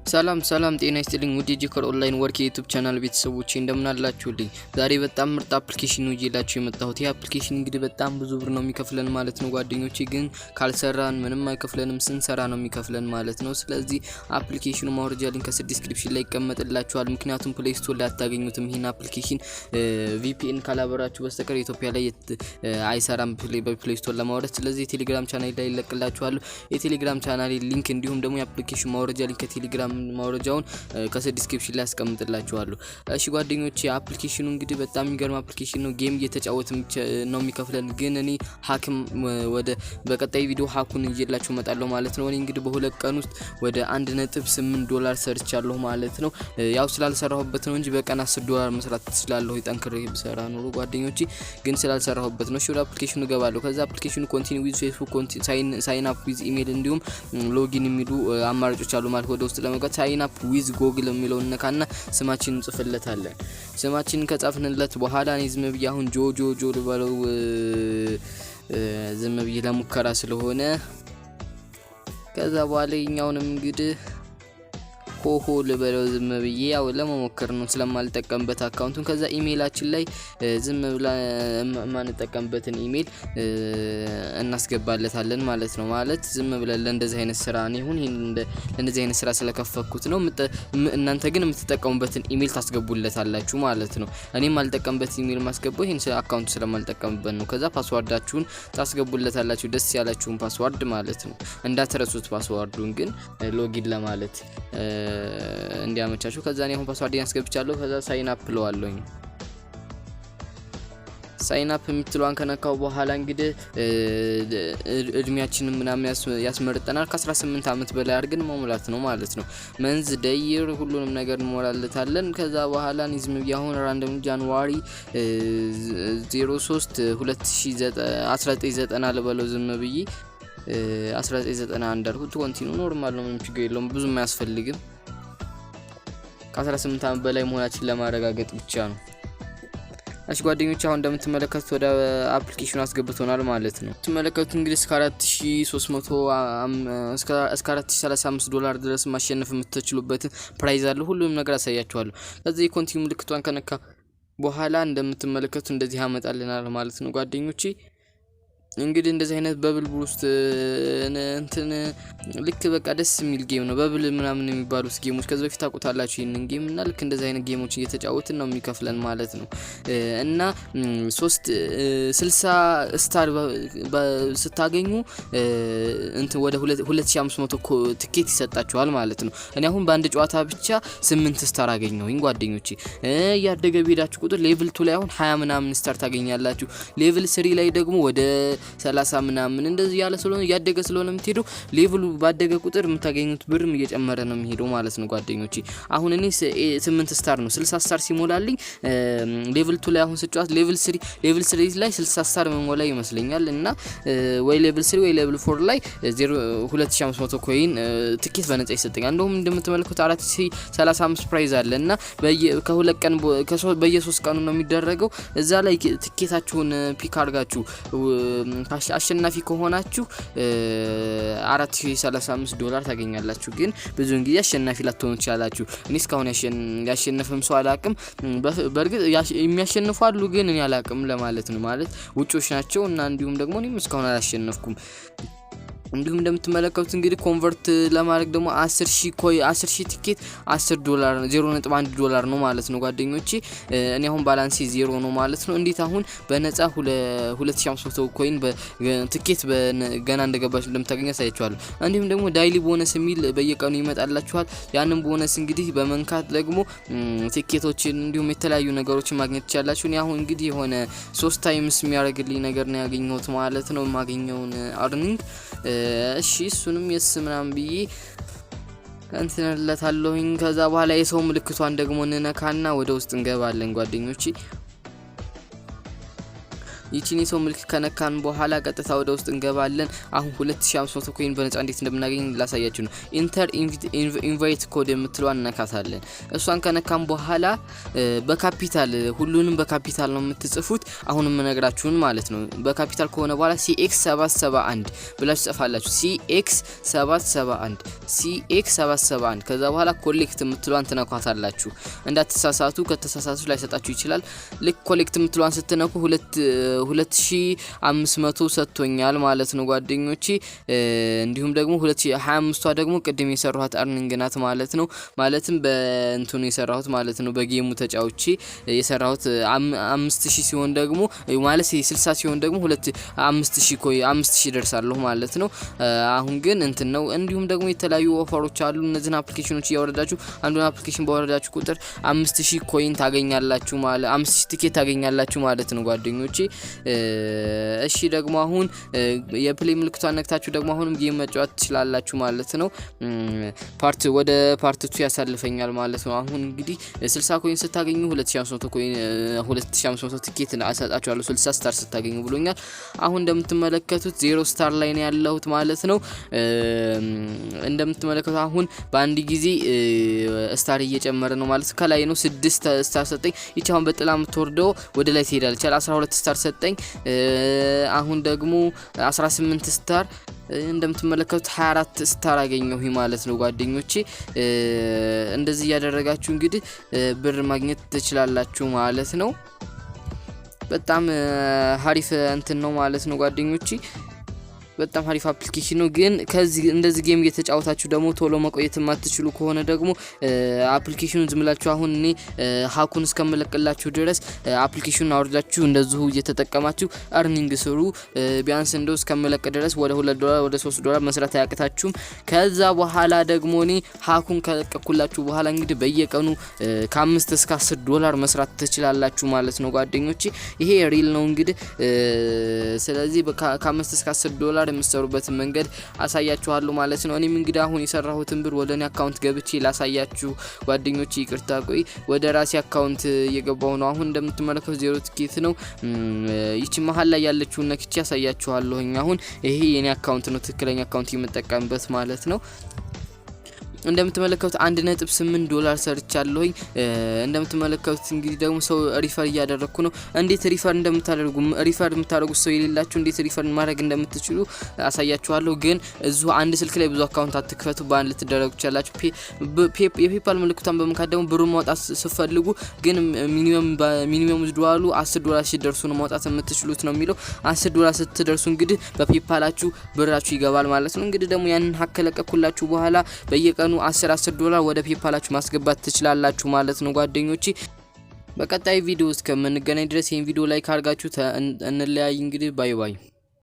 ሰላም ጤና ይስጥልኝ ውድ የጂከር ኦንላይን ወርክ የዩቲዩብ ቻናል ቤተሰቦቼ እንደምን አላችሁልኝ? ዛሬ በጣም ምርጥ አፕሊኬሽን ነው ይዤላችሁ የመጣሁት። ይሄ አፕሊኬሽን እንግዲህ በጣም ብዙ ብር ነው የሚከፍለን ማለት ነው ጓደኞቼ፣ ግን ካልሰራን ምንም አይከፍለንም፣ ስንሰራ ነው የሚከፍለን ማለት ነው። ስለዚህ አፕሊኬሽኑ ማውረጃ ሊንክ ከዲስክሪፕሽን ላይ ይቀመጥላችኋል። ምክንያቱም ፕሌይ ስቶር ላይ አታገኙትም። ይሄን አፕሊኬሽን VPN ካላበራችሁ በስተቀር ኢትዮጵያ ላይ አይሰራም በፕሌይ ስቶር ለማውረድ። ስለዚህ የቴሌግራም ቻናል ላይ ይለቅላችኋል። የቴሌግራም ቻናል ሊንክ እንዲሁም ደግሞ የአፕሊኬሽን ማውረጃ ሊንክ ከቴሌግራም ማውረጃውን ከዲስክሪፕሽን ላይ አስቀምጥላችኋለሁ። እሺ ጓደኞቼ አፕሊኬሽኑ እንግዲህ በጣም የሚገርም አፕሊኬሽን ነው። ጌም እየተጫወትን ነው የሚከፍለን፣ ግን እኔ ሃክም ወደ በቀጣይ ቪዲዮ ሃኩን ይዤላችሁ መጣለሁ ማለት ነው። እኔ እንግዲህ በሁለት ቀን ውስጥ ወደ $1.8 ሰርቻለሁ ማለት ነው። ያው ስላልሰራሁበት ነው እንጂ በቀን $10 መስራት ትችላለሁ ጠንክሬ ብሰራ ኖሮ ጓደኞቼ፣ ግን ስላልሰራሁበት ነው። እሺ ወደ አፕሊኬሽኑ ገባለሁ። ከዛ አፕሊኬሽኑ ኮንቲኒው ዊዝ ፌስቡክ ሳይን አፕ ዊዝ ኢሜል እንዲሁም ሎጊን የሚሉ አማራጮች አሉ ማለት ወደ ውስጥ ለመግባት ሳይን አፕ ዊዝ ጎግል የሚለውን ነካና ስማችንን እንጽፍለታለን። ስማችንን ከጻፍንለት በኋላ እኔ ዝም ብዬ አሁን ጆ ልበለው ዝም ብዬ ለሙከራ ስለሆነ ከዛ በኋላ ይኛውንም እንግዲህ ኮሆ ልበለው ዝም ብዬ ያው ለመሞከር ነው ስለማልጠቀምበት አካውንቱን። ከዛ ኢሜይላችን ላይ ዝም ብላ ማንጠቀምበትን ኢሜይል እናስገባለታለን ማለት ነው። ማለት ዝም ብለን ለእንደዚህ አይነት ስራ ነው ይሁን ለእንደዚህ አይነት ስራ ስለከፈኩት ነው። እናንተ ግን የምትጠቀሙበትን ኢሜይል ታስገቡለታላችሁ ማለት ነው። እኔም ማልጠቀምበት ኢሜይል ማስገባው ይሄን አካውንቱ ስለማልጠቀምበት ነው። ከዛ ፓስዋርዳችሁን ታስገቡለታላችሁ፣ ደስ ያላችሁን ፓስዋርድ ማለት ነው። እንዳትረሱት ፓስዋርዱን ግን ሎጊን ለማለት እንዲያመቻችሁ። ከዛ እኔ አሁን ፓስዋርድ ያስገብቻለሁ። ከዛ ሳይን አፕ ለዋለሁኝ። ሳይን አፕ የምትሏን ከነካው በኋላ እንግዲህ እድሜያችንን ምናምን ያስመርጠናል። ከ18 አመት በላይ አድርገን መሙላት ነው ማለት ነው። መንዝ ደይር ሁሉንም ነገር እንሞላለታለን። ከዛ በኋላ ንዝም ያሁን ራንደም ጃንዋሪ 03 1990 ለበለው ዝም ብዬ 1991 አልኩት። ኮንቲኒው ኖርማል ነው፣ ምንም ችግር የለውም፣ ብዙም አያስፈልግም። ከ18 አመት በላይ መሆናችን ለማረጋገጥ ብቻ ነው። እሺ ጓደኞቼ አሁን እንደምትመለከቱት ወደ አፕሊኬሽኑ አስገብቶናል ማለት ነው። ትመለከቱት እንግዲህ እስከ 4300 እስከ $4035 ድረስ ማሸነፍ የምትችሉበት ፕራይዝ አለ። ሁሉንም ነገር አሳያችኋለሁ። ከዚህ የኮንቲኒው ምልክቷን ከነካ በኋላ እንደምትመለከቱት እንደዚህ ያመጣልናል ማለት ነው ጓደኞቼ። እንግዲህ እንደዚህ አይነት በብል ውስጥ እንትን ልክ በቃ ደስ የሚል ጌም ነው። በብል ምናምን የሚባሉት ጌሞች ከዚህ በፊት ታውቁታላችሁ ይሄንን ጌም እና ልክ እንደዚህ አይነት ጌሞች እየተጫወትን ነው የሚከፍለን ማለት ነው። እና 60 ስታር ስታገኙ እንትን ወደ 2500 ትኬት ይሰጣችኋል ማለት ነው። እኔ አሁን በአንድ ጨዋታ ብቻ 8 ስታር አገኘሁኝ ጓደኞቼ። ያደገ ቢሄዳችሁ ቁጥር ሌቭል 2 ላይ አሁን 20 ምናምን ስታር ታገኛላችሁ። ሌቭል 3 ላይ ደግሞ ወደ 30 ምናምን እንደዚህ ያለ ስለሆነ ያደገ ስለሆነ የምትሄዱ ሌቭሉ ባደገ ቁጥር የምታገኙት ብርም እየጨመረ ነው የሚሄደው ማለት ነው ጓደኞቼ። አሁን እኔ 8 ስታር ነው 60 ስታር ሲሞላልኝ ሌቭል 2 ላይ አሁን ስጫወት ሌቭል 3 ላይ 60 ስታር መሞላ ይመስለኛል። እና ወይ ሌቭል 3 ወይ ሌቭል 4 ላይ 2500 ኮይን ትኬት በነፃ ይሰጠኛል። እንደውም እንደምትመለከቱት 4035 ፕራይዝ አለ እና ከሁለት ቀን በየ3 ቀኑ ነው የሚደረገው። እዛ ላይ ትኬታችሁን ፒክ አድርጋችሁ አሸናፊ ከሆናችሁ $4035 ታገኛላችሁ። ግን ብዙውን ጊዜ አሸናፊ ላትሆኑ ትችላላችሁ። እኔ እስካሁን ያሸነፈም ሰው አላቅም። በርግጥ የሚያሸንፉ አሉ፣ ግን እኔ አላቅም ለማለት ነው። ማለት ውጮች ናቸው እና እንዲሁም ደግሞ እኔም እስካሁን አላሸነፍኩም። እንዲሁም እንደምትመለከቱት እንግዲህ ኮንቨርት ለማድረግ ደግሞ 10000 ቲኬት $10 $0.1 ነው ማለት ነው ጓደኞቼ። እኔ አሁን ባላንስ 0 ነው ማለት ነው። እንዴት አሁን በነፃ 2500 ኮይን በቲኬት ገና እንደገባችሁ እንደምታገኙ አሳያችኋለሁ። እንዲሁም ደግሞ ዳይሊ ቦነስ የሚል በየቀኑ ይመጣላችኋል። ያንን ቦነስ እንግዲህ በመንካት ደግሞ ቲኬቶችን እንዲሁም የተለያዩ ነገሮችን ማግኘት ትችላላችሁ። እኔ አሁን እንግዲህ የሆነ 3 ታይምስ የሚያደርግልኝ ነገር ነው ያገኘሁት ማለት ነው ማገኘውን አርኒንግ። እሺ እሱንም ምናምን ብዬ እንተነለታለሁኝ። ከዛ በኋላ የሰው ምልክቷን ደግሞ እንነካና ወደ ውስጥ እንገባለን ጓደኞቼ። ይቺን የሰው ምልክት ከነካን በኋላ ቀጥታ ወደ ውስጥ እንገባለን። አሁን 2500 ኮይን በነፃ እንዴት እንደምናገኝ ላሳያችሁ ነው። ኢንተር ኢንቫይት ኮድ የምትለዋን እናካታለን። እሷን ከነካን በኋላ በካፒታል ሁሉንም በካፒታል ነው የምትጽፉት። አሁንም እነግራችሁን ማለት ነው። በካፒታል ከሆነ በኋላ CX771 ብላችሁ ጽፋላችሁ። CX771 ከዛ በኋላ ኮሌክት የምትለዋን ትነኳታላችሁ። እንዳትሳሳቱ፣ ከተሳሳቱ ላይ ሰጣችሁ ይችላል። ልክ ኮሌክት የምትለዋን ስትነኩ 2500 ሰጥቶኛል ማለት ነው ጓደኞቼ። እንዲሁም ደግሞ 2025ቷ ደግሞ ቅድም የሰራሁት አርኒንግ ናት ማለት ነው። ማለትም በእንትኑ የሰራሁት ማለት ነው። በጌሙ ተጫውቼ የሰራሁት 5000 ሲሆን ደግሞ ማለት 60 ሲሆን ደግሞ 5000 ደርሳለሁ ማለት ነው። አሁን ግን እንትን ነው። እንዲሁም ደግሞ የተለያዩ ኦፈሮች አሉ። እነዚህን አፕሊኬሽኖች ያወረዳችሁ አንዱን አፕሊኬሽን ባወረዳችሁ ቁጥር 5000 ኮይን ታገኛላችሁ ማለት 5000 ቲኬት ታገኛላችሁ ማለት ነው ጓደኞቼ። እሺ ደግሞ አሁን የፕሌይ ምልክቷን ነክታችሁ ደግሞ አሁንም ጌም መጫወት ትችላላችሁ ማለት ነው። ወደ ፓርት 2 ያሳልፈኛል ማለት ነው። አሁን እንግዲህ 60 ኮይን ስታገኙ 2500 ቲኬት አሰጣችኋለሁ 60 ስታር ስታገኙ ብሎኛል። አሁን እንደምትመለከቱት 0 ስታር ላይ ነው ያለሁት ማለት ነው። እንደምትመለከቱት አሁን በአንድ ጊዜ ስታር እየጨመረ ነው ማለት ከላይ ነው 6 ስታር ሰጠኝ። ይቺ አሁን በጥላ የምትወርደው ወደ ላይ ትሄዳለች። 12 ስታር ሰጠኝ። አሁን ደግሞ 18 ስታር እንደምትመለከቱት 24 ስታር አገኘሁ ማለት ነው ጓደኞቼ። እንደዚህ ያደረጋችሁ እንግዲህ ብር ማግኘት ትችላላችሁ ማለት ነው። በጣም ሀሪፍ እንትን ነው ማለት ነው ጓደኞቼ። በጣም ሀሪፍ አፕሊኬሽን ነው። ግን ከዚህ እንደዚህ ጌም እየተጫወታችሁ ደግሞ ቶሎ መቆየት የማትችሉ ከሆነ ደግሞ አፕሊኬሽኑን ዝምላችሁ አሁን እኔ ሃኩን እስከመለቅላችሁ ድረስ አፕሊኬሽኑን አውርዳችሁ እንደዚሁ እየተጠቀማችሁ አርኒንግ ስሩ። ቢያንስ እንደው እስከመለቅ ድረስ ወደ $2 ወደ $3 መስራት አያቅታችሁም። ከዛ በኋላ ደግሞ እኔ ሃኩን ከለቀኩላችሁ በኋላ እንግዲህ በየቀኑ ከ5 እስከ $10 መስራት ትችላላችሁ ማለት ነው ጓደኞቼ። ይሄ ሪል ነው እንግዲህ። ስለዚህ ከ5 እስከ $10 የምትሰሩበት መንገድ አሳያችኋለሁ ማለት ነው። እኔም እንግዲህ አሁን የሰራሁትን ብር ወደ እኔ አካውንት ገብቼ ላሳያችሁ ጓደኞቼ። ይቅርታ ቆይ ወደ ራሴ አካውንት እየገባሁ ነው። አሁን እንደምትመለከቱት 0 ቲኬት ነው። ይቺ መሀል ላይ ያለችው ነክቼ ያሳያችኋለሁኝ። አሁን ይሄ የኔ አካውንት ነው፣ ትክክለኛ አካውንት የምጠቀምበት ማለት ነው። እንደምትመለከቱት $1.8 ሰርቻለሁኝ። እንደምትመለከቱት እንግዲህ ደግሞ ሰው ሪፈር እያደረኩ ነው። እንዴት ሪፈር የምታደርጉ ሰው የሌላችሁ እንዴት ሪፈር ማድረግ እንደምትችሉ አሳያችኋለሁ። ግን እዚሁ አንድ ስልክ ላይ ብዙ አካውንት አትክፈቱ፣ በአንድ ልትደረጉ ይችላላችሁ። የፔፓል ምልክቷን በመንካት ደግሞ ብሩን ማውጣት ስትፈልጉ ግን ሚኒመም ዊዝድሮዋሉ $10 ሲደርሱ ነው ማውጣት የምትችሉት ነው የሚለው። $10 ስትደርሱ እንግዲህ በፔፓላችሁ ብራችሁ ይገባል ማለት ነው። እንግዲህ ደግሞ ያንን ሀከለቀኩላችሁ በኋላ በየቀኑ $10 ወደ ፔፓላችሁ ማስገባት ትችላላችሁ ማለት ነው ጓደኞቼ። በቀጣይ ቪዲዮ እስከምንገናኝ ድረስ ይሄን ቪዲዮ ላይክ አድርጋችሁ እንለያይ እንግዲህ ባይ ባይ።